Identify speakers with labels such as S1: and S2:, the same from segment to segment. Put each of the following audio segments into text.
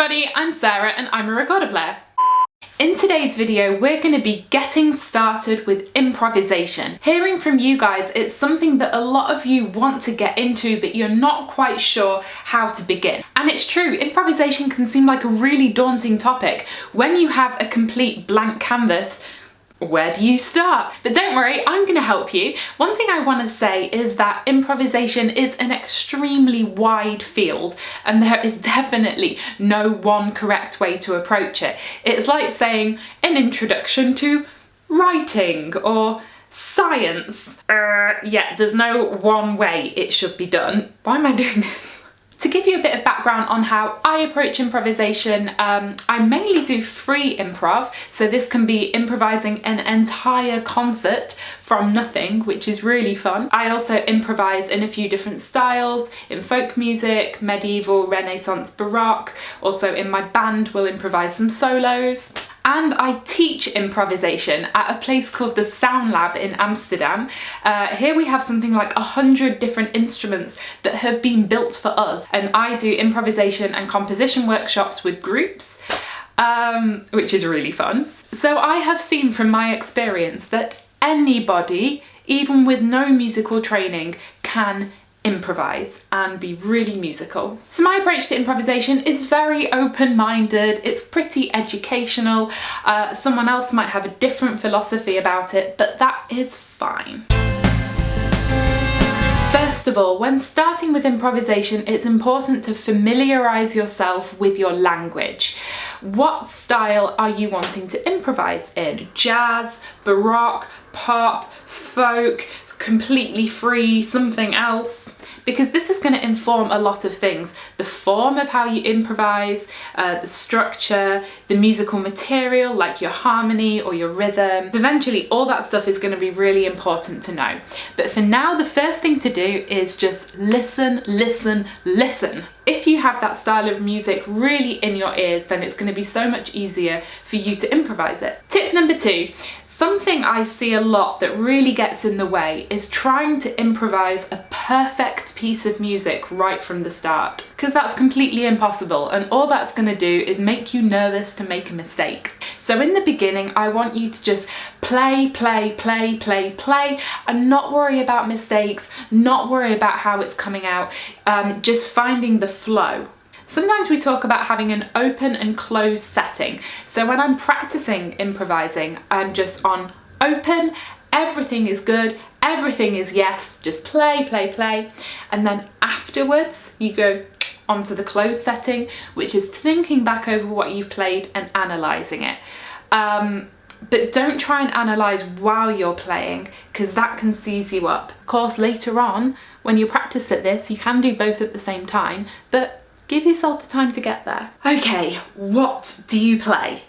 S1: everybody, I'm Sarah and I'm a recorder player. In today's video, we're going to be getting started with improvisation. Hearing from you guys, it's something that a lot of you want to get into, but you're not quite sure how to begin. And it's true, improvisation can seem like a really daunting topic. When you have a complete blank canvas, where do you start? But don't worry, I'm going to help you. One thing I want to say is that improvisation is an extremely wide field and there is definitely no one correct way to approach it. It's like saying an introduction to writing or science. Yeah, there's no one way it should be done. Why am I doing this? To give you a bit of background on how I approach improvisation, I mainly do free improv, so this can be improvising an entire concert from nothing, which is really fun. I also improvise in a few different styles, in folk music, medieval, Renaissance, baroque. Also in my band we'll improvise some solos. And I teach improvisation at a place called the Sound Lab in Amsterdam. Here we have something like 100 different instruments that have been built for us. And I do improvisation and composition workshops with groups, which is really fun. So I have seen from my experience that anybody, even with no musical training, can improvise and be really musical. So my approach to improvisation is very open-minded, it's pretty educational. Someone else might have a different philosophy about it, but that is fine. First of all, when starting with improvisation, it's important to familiarise yourself with your language. What style are you wanting to improvise in? Jazz, baroque, pop, folk, completely free, something else? Because this is going to inform a lot of things. The form of how you improvise, the structure, the musical material like your harmony or your rhythm. Eventually all that stuff is going to be really important to know. But for now, the first thing to do is just listen, listen, listen. If you have that style of music really in your ears, then it's going to be so much easier for you to improvise it. Tip number 2, something I see a lot that really gets in the way is trying to improvise a perfect piece of music right from the start, because that's completely impossible and all that's going to do is make you nervous to make a mistake. So in the beginning, I want you to just play, play, play, play, play, and not worry about mistakes, not worry about how it's coming out, just finding the flow. Sometimes we talk about having an open and closed setting. So when I'm practicing improvising, I'm just on open, everything is good, everything is yes, just play, play, play. And then afterwards, you go onto the closed setting, which is thinking back over what you've played and analysing it. But don't try and analyse while you're playing, because that can seize you up. Of course, later on, when you practice at this, you can do both at the same time, but give yourself the time to get there. Okay, what do you play?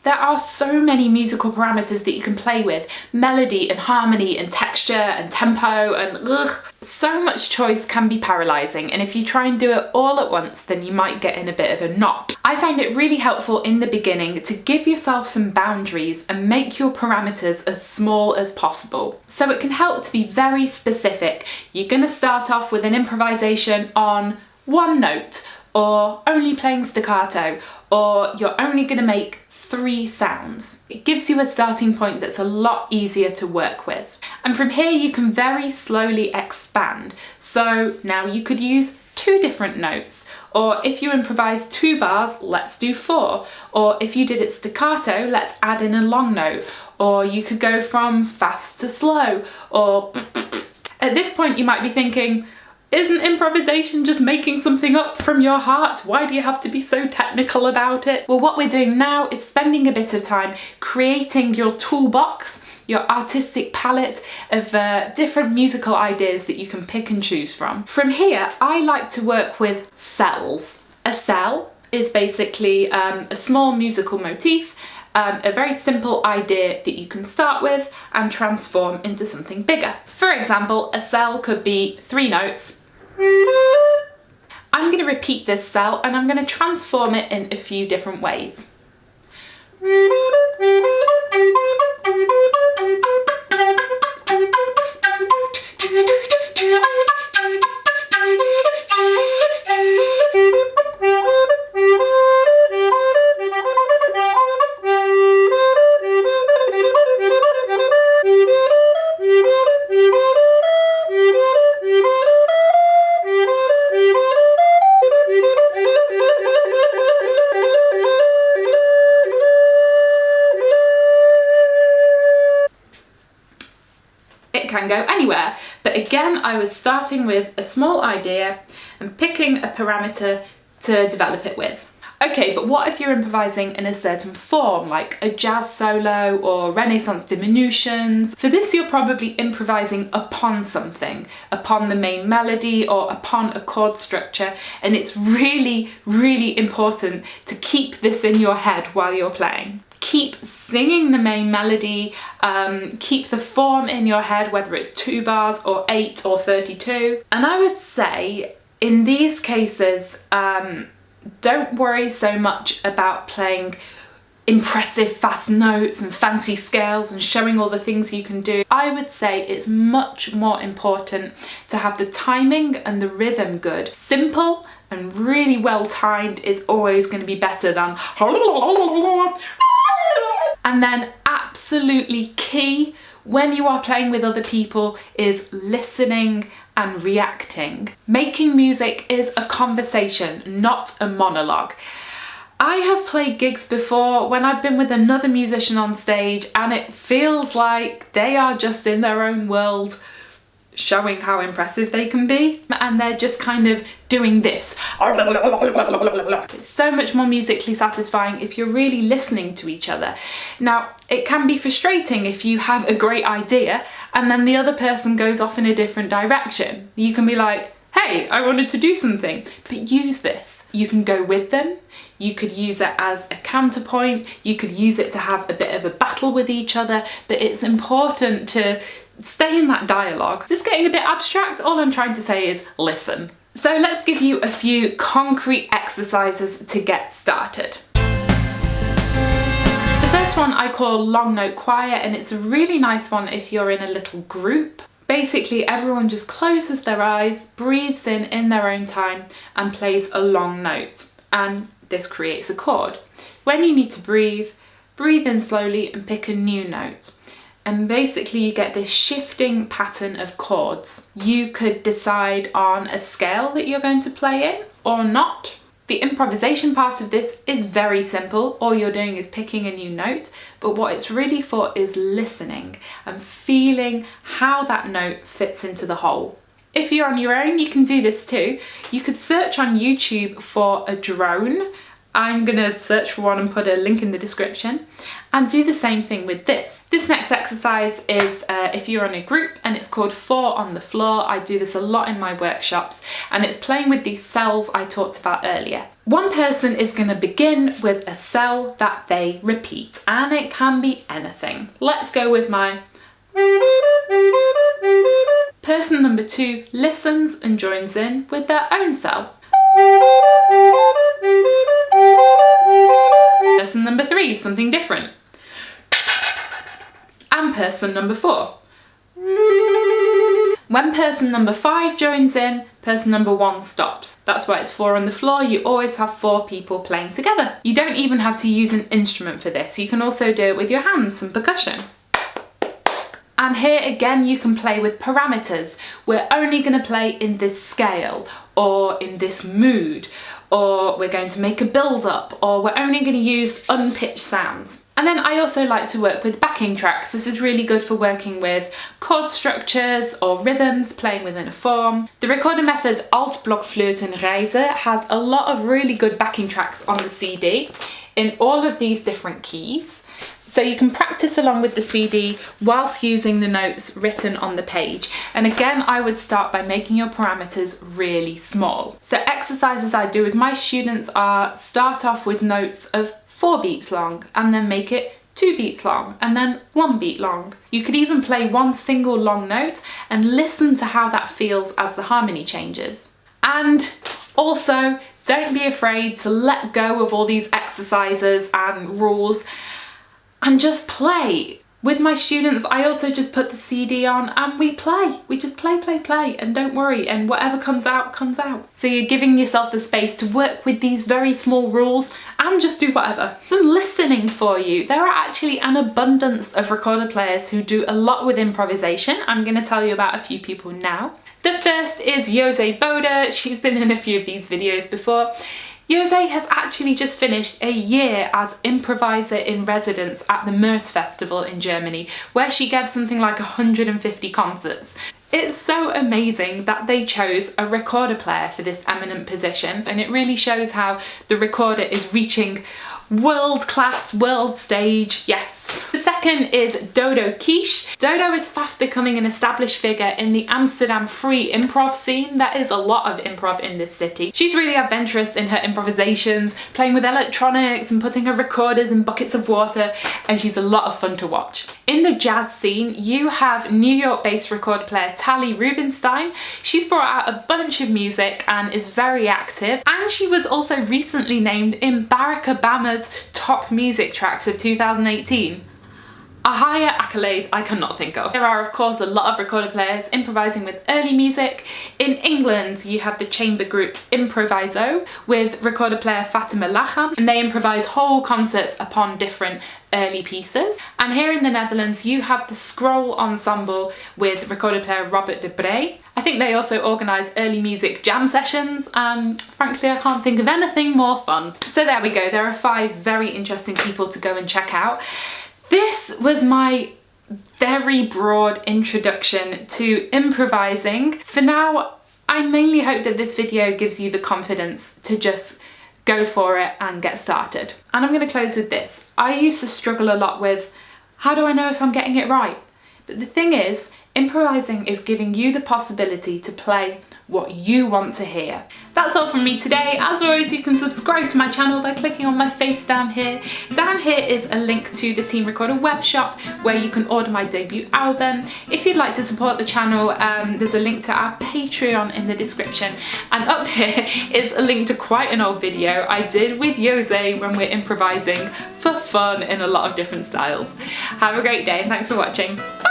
S1: There are so many musical parameters that you can play with. Melody and harmony and texture and tempo and so much choice can be paralysing, and if you try and do it all at once, then you might get in a bit of a knot. I find it really helpful in the beginning to give yourself some boundaries and make your parameters as small as possible. So it can help to be very specific. You're going to start off with an improvisation on one note, or only playing staccato, or you're only going to make 3 sounds. It gives you a starting point that's a lot easier to work with. And from here you can very slowly expand. So now you could use 2 different notes, or if you improvise 2 bars, let's do 4, or if you did it staccato, let's add in a long note, or you could go from fast to slow, or at this point you might be thinking, isn't improvisation just making something up from your heart? Why do you have to be so technical about it? Well, what we're doing now is spending a bit of time creating your toolbox, your artistic palette of different musical ideas that you can pick and choose from. From here, I like to work with cells. A cell is basically a small musical motif, a very simple idea that you can start with and transform into something bigger. For example, a cell could be 3 notes. I'm going to repeat this cell and I'm going to transform it in a few different ways. it can go anywhere. But again, I was starting with a small idea and picking a parameter to develop it with. Okay, but what if you're improvising in a certain form, like a jazz solo or Renaissance diminutions? For this, you're probably improvising upon something, upon the main melody or upon a chord structure, and it's really, really important to keep this in your head while you're playing. Keep singing the main melody, keep the form in your head, whether it's 2 bars or 8 or 32. And I would say, in these cases, don't worry so much about playing impressive fast notes and fancy scales and showing all the things you can do. I would say it's much more important to have the timing and the rhythm good. Simple and really well timed is always going to be better than and then absolutely key when you are playing with other people is listening and reacting. Making music is a conversation, not a monologue. I have played gigs before when I've been with another musician on stage and it feels like they are just in their own world, showing how impressive they can be, and they're just kind of doing this. It's so much more musically satisfying if you're really listening to each other. Now, it can be frustrating if you have a great idea and then the other person goes off in a different direction. You can be like, hey, I wanted to do something, but use this. You can go with them, you could use it as a counterpoint, you could use it to have a bit of a battle with each other, but it's important to stay in that dialogue. Is this getting a bit abstract? All I'm trying to say is listen. So let's give you a few concrete exercises to get started. The first one I call long note choir, and it's a really nice one if you're in a little group. Basically, everyone just closes their eyes, breathes in their own time, and plays a long note. And this creates a chord. When you need to breathe in slowly and pick a new note. And basically you get this shifting pattern of chords. You could decide on a scale that you're going to play in or not. The improvisation part of this is very simple. All you're doing is picking a new note, but what it's really for is listening and feeling how that note fits into the whole. If you're on your own, you can do this too. You could search on YouTube for a drone. I'm gonna search for one and put a link in the description, and do the same thing with this. This next exercise is if you're in a group, and it's called 4 on the floor. I do this a lot in my workshops, and it's playing with these cells I talked about earlier. One person is gonna begin with a cell that they repeat, and it can be anything. Let's go with my person number 2 listens and joins in with their own cell. Person number 3, something different. And person number 4. When person number 5 joins in, person number 1 stops. That's why it's 4 on the floor. You always have 4 people playing together. You don't even have to use an instrument for this. You can also do it with your hands, some percussion. And here again, you can play with parameters. We're only going to play in this scale, or in this mood, or we're going to make a build up, or we're only going to use unpitched sounds. And then I also like to work with backing tracks. This is really good for working with chord structures or rhythms, playing within a form. The recording method Altblockflötenreise has a lot of really good backing tracks on the CD in all of these different keys. So you can practice along with the CD whilst using the notes written on the page. And again, I would start by making your parameters really small. So exercises I do with my students are start off with notes of 4 beats long and then make it 2 beats long and then 1 beat long. You could even play one single long note and listen to how that feels as the harmony changes. And also, don't be afraid to let go of all these exercises and rules and just play. With my students, I also just put the CD on and we play. We just play, and don't worry, and whatever comes out, comes out. So you're giving yourself the space to work with these very small rules and just do whatever. Some listening for you. There are actually an abundance of recorder players who do a lot with improvisation. I'm going to tell you about a few people now. The first is Josephine Bode. She's been in a few of these videos before. Jose has actually just finished a year as improviser in residence at the Merce Festival in Germany, where she gave something like 150 concerts. It's so amazing that they chose a recorder player for this eminent position, and it really shows how the recorder is reaching world-class, world stage, yes. The second is Dodó Kis. Dodó is fast becoming an established figure in the Amsterdam free improv scene. There is a lot of improv in this city. She's really adventurous in her improvisations, playing with electronics and putting her recorders in buckets of water, and she's a lot of fun to watch. In the jazz scene, you have New York-based record player Tali Rubinstein. She's brought out a bunch of music and is very active, and she was also recently named in Barack Obama's top music tracks of 2018. A higher accolade I cannot think of. There are of course a lot of recorder players improvising with early music. In England you have the chamber group Improviso with recorder player Fatima Lacham, and they improvise whole concerts upon different early pieces. And here in the Netherlands you have the Scroll Ensemble with recorder player Robert de Brey. I think they also organise early music jam sessions, and frankly I can't think of anything more fun. So there we go, there are 5 very interesting people to go and check out. This was my very broad introduction to improvising. For now, I mainly hope that this video gives you the confidence to just go for it and get started. And I'm going to close with this. I used to struggle a lot with, how do I know if I'm getting it right? But the thing is, improvising is giving you the possibility to play what you want to hear. That's all from me today. As always, you can subscribe to my channel by clicking on my face down here. Down here is a link to the Team Recorder web shop where you can order my debut album. If you'd like to support the channel, there's a link to our Patreon in the description. And up here is a link to quite an old video I did with Jose when we're improvising for fun in a lot of different styles. Have a great day and thanks for watching. Bye!